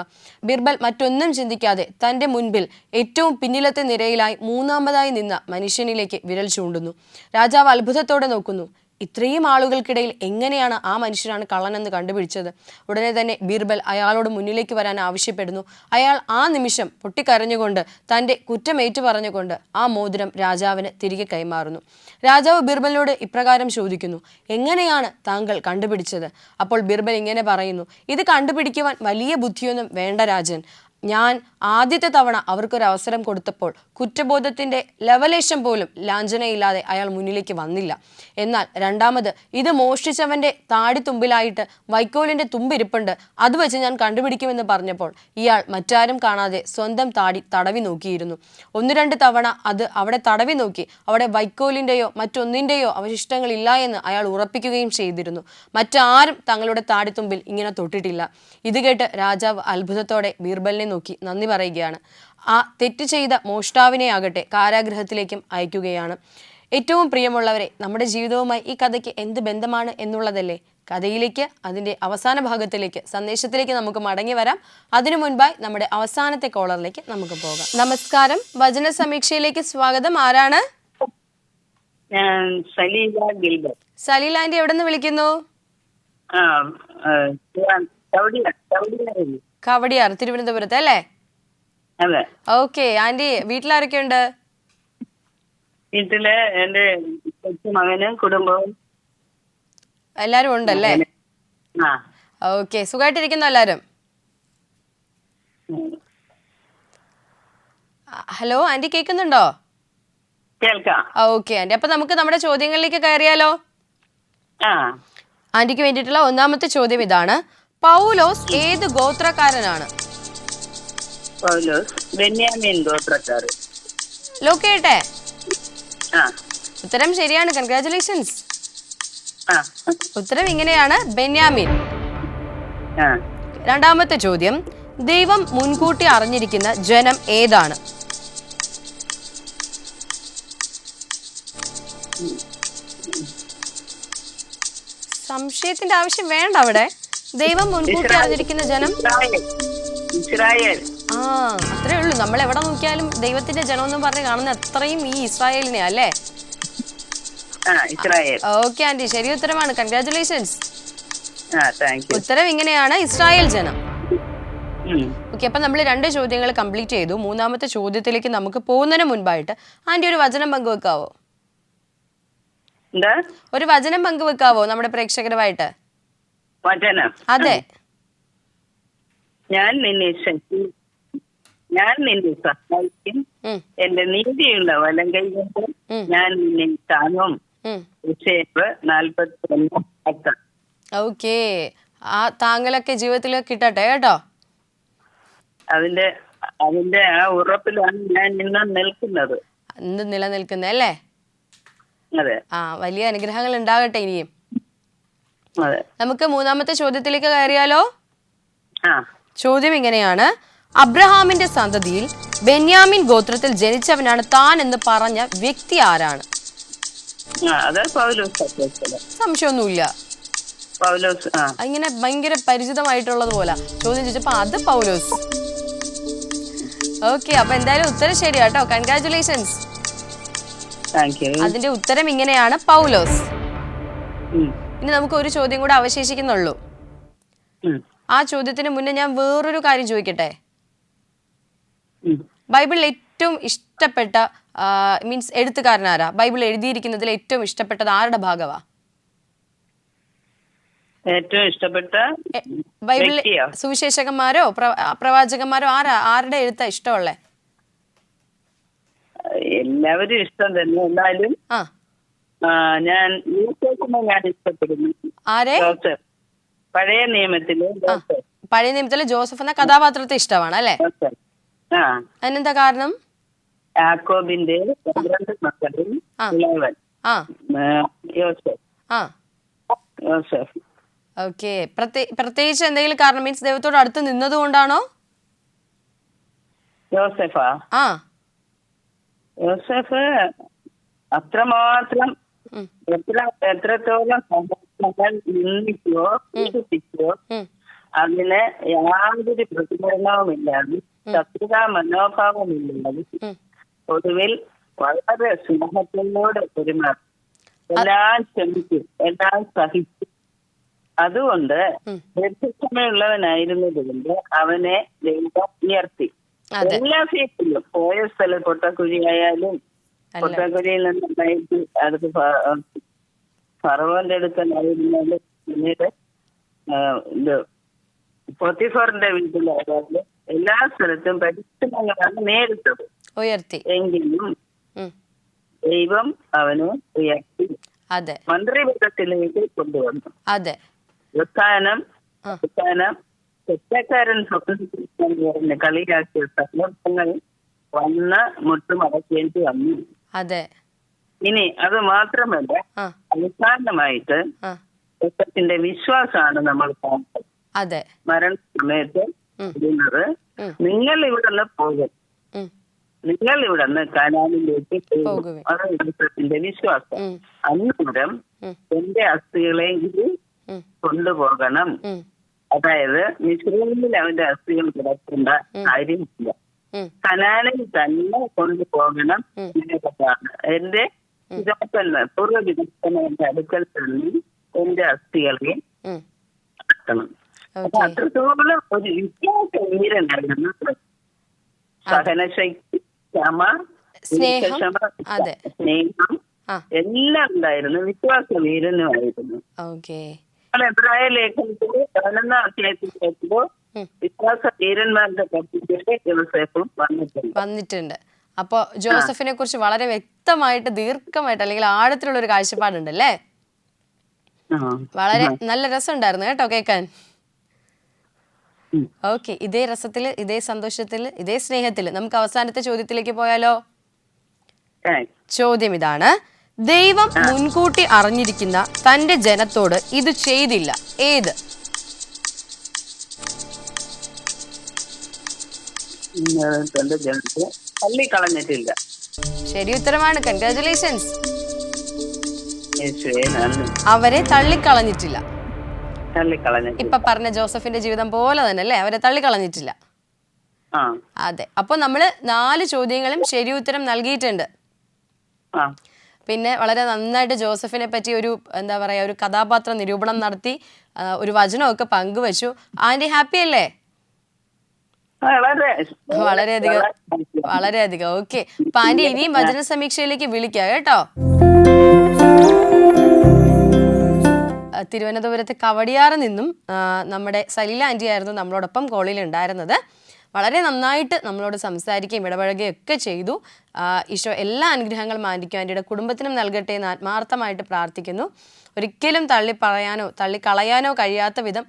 ബീർബൽ മറ്റൊന്നും ചിന്തിക്കാതെ തൻ്റെ മുൻപിൽ ഏറ്റവും പിന്നിലത്തെ നിരയിലായി 3ാമതായി നിന്ന മനുഷ്യനിലേക്ക് വിരൽ ചൂണ്ടുന്നു. രാജാവ് അത്ഭുതത്തോടെ നോക്കുന്നു. ഇത്രയും ആളുകൾക്കിടയിൽ എങ്ങനെയാണ് ആ മനുഷ്യനാണ് കള്ളനെന്ന് കണ്ടുപിടിച്ചത്? ഉടനെ തന്നെ ബീർബൽ അയാളോട് മുന്നിലേക്ക് വരാൻ ആവശ്യപ്പെടുന്നു. അയാൾ ആ നിമിഷം പൊട്ടിക്കരഞ്ഞുകൊണ്ട് തൻ്റെ കുറ്റമേറ്റു പറഞ്ഞുകൊണ്ട് ആ മോതിരം രാജാവിന് തിരികെ കൈമാറുന്നു. രാജാവ് ബീർബലിനോട് ഇപ്രകാരം ചോദിക്കുന്നു: എങ്ങനെയാണ് താങ്കൾ കണ്ടുപിടിച്ചത്? അപ്പോൾ ബീർബൽ ഇങ്ങനെ പറയുന്നു: ഇത് കണ്ടുപിടിക്കുവാൻ വലിയ ബുദ്ധിയൊന്നും വേണ്ട രാജൻ. ഞാൻ ആദ്യത്തെ തവണ അവർക്കൊരു അവസരം കൊടുത്തപ്പോൾ കുറ്റബോധത്തിൻ്റെ ലവലേശം പോലും ലാഞ്ചനയില്ലാതെ അയാൾ മുന്നിലേക്ക് വന്നില്ല. എന്നാൽ രണ്ടാമത് ഇത് മോഷ്ടിച്ചവൻ്റെ താടിത്തുമ്പിലായിട്ട് വൈക്കോലിൻ്റെ തുമ്പിരിപ്പുണ്ട്, അത് വെച്ച് ഞാൻ കണ്ടുപിടിക്കുമെന്ന് പറഞ്ഞപ്പോൾ ഇയാൾ മറ്റാരും കാണാതെ സ്വന്തം താടി തടവി നോക്കിയിരുന്നു. 1-2 തവണ അത് അവിടെ തടവി നോക്കി. അവിടെ വൈക്കോലിൻ്റെയോ മറ്റൊന്നിൻ്റെയോ അവശിഷ്ടങ്ങളില്ല എന്ന് അയാൾ ഉറപ്പിക്കുകയും ചെയ്തിരുന്നു. മറ്റാരും തങ്ങളുടെ താടിത്തുമ്പിൽ ഇങ്ങനെ തൊട്ടിട്ടില്ല. ഇത് കേട്ട് രാജാവ് അത്ഭുതത്തോടെ ബീർബലിനെ നോക്കി നന്ദി പറയുകയാണ്. ആ തെറ്റ് ചെയ്ത മോഷ്ടാവിനെ ആകട്ടെ കാരാഗൃഹത്തിലേക്കും അയക്കുകയാണ്. ഏറ്റവും പ്രിയമുള്ളവരെ, നമ്മുടെ ജീവിതവുമായി ഈ കഥയ്ക്ക് എന്ത് ബന്ധമാണ് എന്നുള്ളതല്ലേ? കഥയിലേക്ക്, അതിൻ്റെ അവസാന ഭാഗത്തിലേക്ക്, സന്ദേശത്തിലേക്ക് നമുക്ക് മടങ്ങി വരാം. അതിനു മുൻപായി നമ്മുടെ അവസാനത്തെ കോളറിലേക്ക് നമുക്ക് പോകാം. നമസ്കാരം, വചന സമീക്ഷയിലേക്ക് സ്വാഗതം. ആരാണ്? സലീല ആന്റി, എവിടെ നിന്ന് വിളിക്കുന്നു? കവടിയാർ, തിരുവനന്തപുരത്ത് അല്ലേ?
അതെ.
ഓക്കെ ആന്റി, വീട്ടിലാരൊക്കെ ഉണ്ട്?
വീട്ടില് എന്റെ കൊച്ചുമകനും കുടുംബവും
എല്ലാരും ഉണ്ടല്ലേ?
ആ.
ഓക്കെ, സുഖമായിട്ടിരിക്കുന്നു എല്ലാരും? ഹലോ ആന്റി, കേൾക്കുന്നുണ്ടോ?
കേൾക്കാം.
ഓക്കെ ആന്റി, അപ്പൊ നമുക്ക് നമ്മുടെ ചോദ്യങ്ങളിലേക്ക് കയറിയാലോ?
ആ.
ആന്റിക്ക് വേണ്ടിയിട്ടുള്ള ഒന്നാമത്തെ ചോദ്യം ഇതാണ്: പൗലോസ് ഏത് ഗോത്രക്കാരനാണ്?
പൗലോസ് ബെന്യാമീൻ ഗോത്രക്കാർ.
ലോക്കേട്ടെ,
ആ.
ഉത്തരം ശരിയാണ്, കൺഗ്രാറ്റുലേഷൻസ്.
ആ.
ഉത്തരം ഇങ്ങനെയാണ്, ബെന്യാമിൻ.
ആ.
രണ്ടാമത്തെ ചോദ്യം: ദൈവം മുൻകൂട്ടി അറിഞ്ഞിരിക്കുന്ന ജനം ഏതാണ്? സംശയത്തിന്റെ ആവശ്യം വേണ്ട അവിടെ. ദൈവം മുൻകൂട്ടി അറിഞ്ഞിരിക്കുന്ന ജനം
ഇസ്രായേൽ.
ആ, അത്രേ ഉള്ളൂ. നമ്മൾ എവിടെ നോക്കിയാലും ദൈവത്തിന്റെ ജനം എന്ന് പറഞ്ഞ് കാണുന്ന അത്രയും ഈ ഇസ്രായേലിനെ അല്ലേ?
ഇസ്രായേൽ.
ഓക്കെ ആന്റി, ശരി ഉത്തരമാണ്, കൺഗ്രാറ്റുലേഷൻസ്.
Thank you.
ഉത്തരം ഇങ്ങനെയാണ്, ഇസ്രായേൽ ജനം. ഓക്കെ, അപ്പൊ നമ്മൾ 2 ചോദ്യങ്ങൾ കംപ്ലീറ്റ് ചെയ്തു. മൂന്നാമത്തെ ചോദ്യത്തിലേക്ക് നമുക്ക് പോകുന്നതിന് മുൻപായിട്ട് ആന്റി ഒരു വചനം പങ്കുവെക്കാവോ? ഒരു വചനം പങ്കുവെക്കാവോ നമ്മുടെ പ്രേക്ഷകരുമായിട്ട്?
വചനം?
അതെ.
ഞാൻ നിന്നെ സഹായിക്കും, എന്റെ നീതിയുള്ള വലം കൈ കൊണ്ട് ഞാൻ നിന്നെ താങ്ങും.
ഓക്കെ, ആ താങ്കളൊക്കെ ജീവിതത്തിൽ കിട്ടട്ടെ കേട്ടോ.
അതിന്റെ ആ ഉറപ്പിലാണ് ഞാൻ ഇന്ന് നിൽക്കുന്നത്.
എന്ത് നിലനിൽക്കുന്നേ അല്ലേ?
അതെ.
ആ, വലിയ അനുഗ്രഹങ്ങൾ ഉണ്ടാകട്ടെ ഇനിയും.
അതെ.
നമുക്ക് മൂന്നാമത്തെ ചോദ്യത്തിലേക്ക് കയറിയാലോ?
ആ.
ചോദ്യം ഇങ്ങനെയാണ്: അബ്രഹാമിന്റെ സന്തതിയിൽ ബെന്യാമിൻ ഗോത്രത്തിൽ ജനിച്ചവനാണ് താൻ എന്ന് പറഞ്ഞ വ്യക്തി ആരാണ്? സംശയമൊന്നുമില്ല,
പൗലോസ്.
ഇങ്ങനെ ഭയങ്കര പരിചിതമായിട്ടുള്ളത് പോലെ ചോദ്യം ചോദിച്ചപ്പോ അത് പൗലോസ്. ഓക്കെ, അപ്പൊ എന്തായാലും ഉത്തരം ശരിയാട്ടോ, കൺഗ്രാറ്റുലേഷൻസ്. അതിന്റെ ഉത്തരം ഇങ്ങനെയാണ്, പൗലോസ്. ഇനി നമുക്ക് ഒരു ചോദ്യം കൂടെ അവശേഷിക്കുന്നുള്ളൂ. ആ ചോദ്യത്തിന് മുന്നേ ഞാൻ വേറൊരു കാര്യം ചോദിക്കട്ടെ. ബൈബിളിൽ ഏറ്റവും ഇഷ്ടപ്പെട്ട മീൻസ് എഴുത്തുകാരനാരാ? ബൈബിൾ എഴുതിയിരിക്കുന്നതിൽ ഏറ്റവും ഇഷ്ടപ്പെട്ടത് ആരുടെ ഭാഗമാ?
ഏറ്റവും ഇഷ്ടപ്പെട്ട
ബൈബിളിൽ സുവിശേഷകന്മാരോ പ്രവാചകന്മാരോ ആരുടെ എഴുത്താ ഇഷ്ടമുള്ളേ?
എല്ലാവരും ഇഷ്ടം തന്നെ. എന്നാലും ഞാൻ ഇഷ്ടപ്പെടുന്നു.
ആരെ?
പഴയ നിയമത്തിലെ
ജോസഫ് എന്ന കഥാപാത്രത്തെ ഇഷ്ടമാണ് അല്ലെ? അതിനെന്താ കാരണം?
യാക്കോബിന്റെ 12 മക്കളിൽ ഇളയവൻ യോസേഫ്.
ഓക്കെ, പ്രത്യേകിച്ച് എന്തെങ്കിലും കാരണം? മീൻസ് ദൈവത്തോട് അടുത്ത് നിന്നത് കൊണ്ടാണോ?
യോസേഫ് അത്രമാത്രം എത്രത്തോളം നിന്ദിക്കോ അതിന് യാതൊരു പ്രതികരണവുമില്ലാതെ, ശത്രുതാ മനോഭാവമില്ലാതെ, ഒടുവിൽ വളരെ സ്നേഹത്തിനോട് പെരുമാറും, എല്ലാം ക്ഷമിക്കും, എല്ലാം സഹിക്കും. അതുകൊണ്ട് ദീർഘക്ഷമയുള്ളവനായിരുന്നതുകൊണ്ട് അവനെ ദൈവം ഉയർത്തി. എല്ലാ ഫീൽഡിലും പോയ സ്ഥലം പൊട്ടക്കുഴിയായാലും പൊട്ടക്കുഴിയിൽ നിന്നായിട്ട് അടുത്ത് ഫറവോന്റെ അടുക്കലായിരുന്നാലും പിന്നീട് പൊത്തിഫറിന്റെ വീട്ടിലായാലും എല്ലാ സ്ഥലത്തും പരിശ്രമങ്ങളാണ് നേരിട്ടത്.
ഉയർത്തി.
എങ്കിലും ദൈവം അവനെ ഉയർത്തി മന്ത്രിപദത്തിലേക്ക് കൊണ്ടുവന്നു. അവസാനം തെറ്റക്കാരൻ സ്വപ്നത്തിൽ കളിയാക്കിയ സന്ദർഭങ്ങൾ വന്ന് മുട്ടുമടക്കേണ്ടി വന്നു. ഇനി അത് മാത്രമല്ല, അവസാനമായിട്ട് ദൈവത്തിന്റെ വിശ്വാസമാണ് നമ്മൾ കാണുന്നത്. മരണ സമയത്ത് ഇരുന്നത്, നിങ്ങൾ ഇവിടെ നിന്ന് പോകും, നിങ്ങൾ ഇവിടെ നിന്ന് കനാനിലേക്ക് പോകും. അതാണ് ദൈവത്തിന്റെ വിശ്വാസം. അന്നേരം എന്റെ അസ്ഥികളെങ്കിലും കൊണ്ടുപോകണം. അതായത് മിസ്രയീമിൽ അവന്റെ അസ്ഥികൾ കിടക്കേണ്ട കാര്യമില്ല, കനാനിൽ തന്നെ കൊണ്ടുപോകണം എന്നതാണ്. എന്റെ പൂർവ്വവിദഗ്ധന്റെ അടുക്കൽ തന്നെ എന്റെ അസ്ഥികളെ നടത്തണം. അത്രത്തോളം ഒരു വിശ്വാസ വീരനായിരുന്നു. സഹനശക്തി, ക്ഷമ,
സ്നേഹം.
ദീർഘക്ഷമ,
അതെ.
സ്നേഹം
ആ.
എല്ലാം ഉണ്ടായിരുന്നു. വിശ്വാസവീരനുമായിരുന്നു.
ഓക്കെ.
എബ്രായ ലേഖനത്തിൽ 11 അധ്യായത്തിൽ കേൾക്കുമ്പോൾ വിശ്വാസ വീരന്മാരുടെ പട്ടികയിൽ യോസേഫും
വന്നിട്ടുണ്ട്. അപ്പോൾ ജോസഫിനെ കുറിച്ച് വളരെ വ്യക്തമായിട്ട് ദീർഘമായിട്ട് അല്ലെങ്കിൽ ആഴത്തിലുള്ള ഒരു കാഴ്ചപ്പാടുണ്ടല്ലേ? വളരെ നല്ല രസമുണ്ടായിരുന്നു കേട്ടോ കേൾക്കാൻ. ഓക്കെ, ഇതേ രസത്തില്, ഇതേ സന്തോഷത്തില്, ഇതേ സ്നേഹത്തില് നമുക്ക് അവസാനത്തെ ചോദ്യത്തിലേക്ക് പോയാലോ? ചോദ്യം ഇതാണ്: ദൈവം മുൻകൂട്ടി അറിഞ്ഞിരിക്കുന്ന തന്റെ ജനത്തോട് ഇത് ചെയ്തില്ല, ഏത്?
തന്റെ ജനത്തെ തള്ളിക്കളഞ്ഞിട്ടില്ല.
ശരി ഉത്തരമാണ്. കൺഗ്രാറ്റുലേഷൻസ്.
യേശുവേ നന്ദി.
അവരെ തള്ളിക്കളഞ്ഞിട്ടില്ല.
തള്ളിക്കളഞ്ഞിട്ടില്ല.
ഇപ്പൊ പറഞ്ഞ ജോസഫിന്റെ ജീവിതം പോലെ തന്നെ അല്ലേ, അവരെ തള്ളിക്കളഞ്ഞിട്ടില്ല. അതെ. അപ്പൊ നമ്മള് 4 ചോദ്യങ്ങളും ശരി ഉത്തരം നൽകിയിട്ടുണ്ട്. പിന്നെ വളരെ നന്നായിട്ട് ജോസഫിനെ പറ്റി ഒരു എന്താ പറയാ ഒരു കഥാപാത്ര നിരൂപണം നടത്തി, ഒരു വചനമൊക്കെ പങ്കുവച്ചു. ആന്റി ഹാപ്പി അല്ലേ? വളരെയധികം. ഓക്കെ. അപ്പൊ ആന്റി ഇനിയും വചന സമീക്ഷയിലേക്ക് വിളിക്കാം കേട്ടോ. തിരുവനന്തപുരത്ത് കവടിയാറ് നിന്നും നമ്മുടെ സലീല ആന്റി ആയിരുന്നു നമ്മളോടൊപ്പം കോളിൽ ഉണ്ടായിരുന്നത്. വളരെ നന്നായിട്ട് നമ്മളോട് സംസാരിക്കുകയും ഇടപഴകുകയും ഒക്കെ ചെയ്തു. ഈശോ എല്ലാ അനുഗ്രഹങ്ങളും ആന്റിക്കും ആന്റിയുടെ കുടുംബത്തിനും നൽകട്ടെ എന്ന് ആത്മാർത്ഥമായിട്ട് പ്രാർത്ഥിക്കുന്നു. ഒരിക്കലും തള്ളിപ്പറയാനോ തള്ളിക്കളയാനോ കഴിയാത്ത വിധം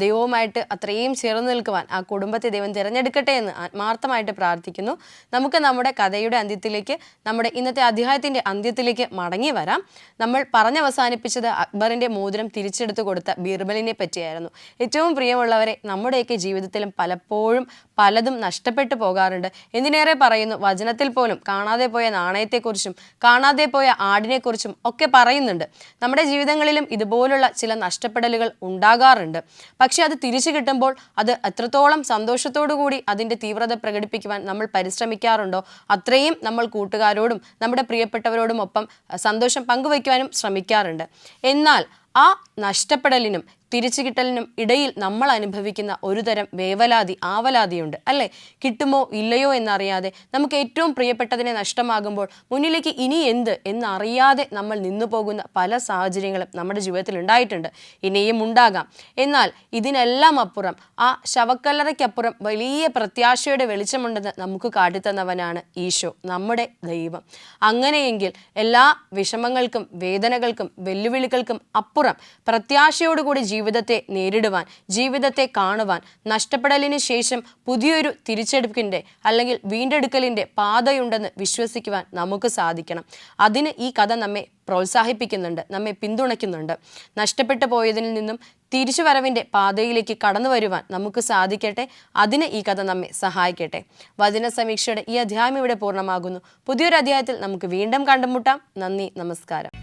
ദൈവവുമായിട്ട് അത്രയും ചേർന്ന് നിൽക്കുവാൻ ആ കുടുംബത്തെ ദൈവം തിരഞ്ഞെടുക്കട്ടെ എന്ന് ആത്മാർത്ഥമായിട്ട് പ്രാർത്ഥിക്കുന്നു. നമുക്ക് നമ്മുടെ കഥയുടെ അന്ത്യത്തിലേക്ക്, നമ്മുടെ ഇന്നത്തെ അധ്യായത്തിൻ്റെ അന്ത്യത്തിലേക്ക് മടങ്ങി വരാം. നമ്മൾ പറഞ്ഞവസാനിപ്പിച്ചത് അക്ബറിൻ്റെ മോതിരം തിരിച്ചെടുത്ത് കൊടുത്ത ബീർബലിനെ പറ്റിയായിരുന്നു. ഏറ്റവും പ്രിയമുള്ളവരെ, നമ്മുടെയൊക്കെ ജീവിതത്തിലും പലപ്പോഴും പലതും നഷ്ടപ്പെട്ടു പോകാറുണ്ട്. എന്തിനേറെ പറയുന്നു, വചനത്തിൽ പോലും കാണാതെ പോയ നാണയത്തെക്കുറിച്ചും കാണാതെ പോയ ആടിനെക്കുറിച്ചും ഒക്കെ പറയുന്നുണ്ട്. നമ്മുടെ ജീവിതങ്ങളിലും ഇതുപോലുള്ള ചില നഷ്ടപ്പെടലുകൾ ഉണ്ടാകാറുണ്ട്. പക്ഷെ അത് തിരിച്ചു കിട്ടുമ്പോൾ അത് എത്രത്തോളം സന്തോഷത്തോടു കൂടി അതിൻ്റെ തീവ്രത പ്രകടിപ്പിക്കുവാൻ നമ്മൾ പരിശ്രമിക്കാറുണ്ടോ അത്രയും നമ്മൾ കൂട്ടുകാരോടും നമ്മുടെ പ്രിയപ്പെട്ടവരോടും ഒപ്പം സന്തോഷം പങ്കുവയ്ക്കുവാനും ശ്രമിക്കാറുണ്ട്. എന്നാൽ ആ നഷ്ടപ്പെടലിനും തിരിച്ചു കിട്ടലിനും ഇടയിൽ നമ്മൾ അനുഭവിക്കുന്ന ഒരു തരം വേവലാതി, ആവലാതിയുണ്ട് അല്ലേ? കിട്ടുമോ ഇല്ലയോ എന്നറിയാതെ നമുക്ക് ഏറ്റവും പ്രിയപ്പെട്ടതിനെ നഷ്ടമാകുമ്പോൾ മുന്നിലേക്ക് ഇനി എന്ത് എന്നറിയാതെ നമ്മൾ നിന്നു പോകുന്ന പല സാഹചര്യങ്ങളും നമ്മുടെ ജീവിതത്തിൽ ഉണ്ടായിട്ടുണ്ട്, ഇനിയും ഉണ്ടാകാം. എന്നാൽ ഇതിനെല്ലാം അപ്പുറം, ആ ശവക്കല്ലറയ്ക്കപ്പുറം വലിയ പ്രത്യാശയുടെ വെളിച്ചമുണ്ടെന്ന് നമുക്ക് കാട്ടിത്തന്നവനാണ് ഈശോ, നമ്മുടെ ദൈവം. അങ്ങനെയെങ്കിൽ എല്ലാ വിഷമങ്ങൾക്കും വേദനകൾക്കും വെല്ലുവിളികൾക്കും അപ്പുറം പ്രത്യാശയോടുകൂടി ജീവിതത്തെ നേരിടുവാൻ, ജീവിതത്തെ കാണുവാൻ, നഷ്ടപ്പെടലിന് ശേഷം പുതിയൊരു തിരിച്ചെടുപ്പിൻ്റെ അല്ലെങ്കിൽ വീണ്ടെടുക്കലിൻ്റെ പാതയുണ്ടെന്ന് വിശ്വസിക്കുവാൻ നമുക്ക് സാധിക്കണം. അതിന് ഈ കഥ നമ്മെ പ്രോത്സാഹിപ്പിക്കുന്നുണ്ട്, നമ്മെ പിന്തുണയ്ക്കുന്നുണ്ട്. നഷ്ടപ്പെട്ടു പോയതിൽ നിന്നും തിരിച്ചുവരവിൻ്റെ പാതയിലേക്ക് കടന്നു വരുവാൻ നമുക്ക് സാധിക്കട്ടെ. അതിന് ഈ കഥ നമ്മെ സഹായിക്കട്ടെ. വചന സമീക്ഷയുടെ ഈ അധ്യായം ഇവിടെ പൂർണ്ണമാകുന്നു. പുതിയൊരു അധ്യായത്തിൽ നമുക്ക് വീണ്ടും കണ്ടുമുട്ടാം. നന്ദി, നമസ്കാരം.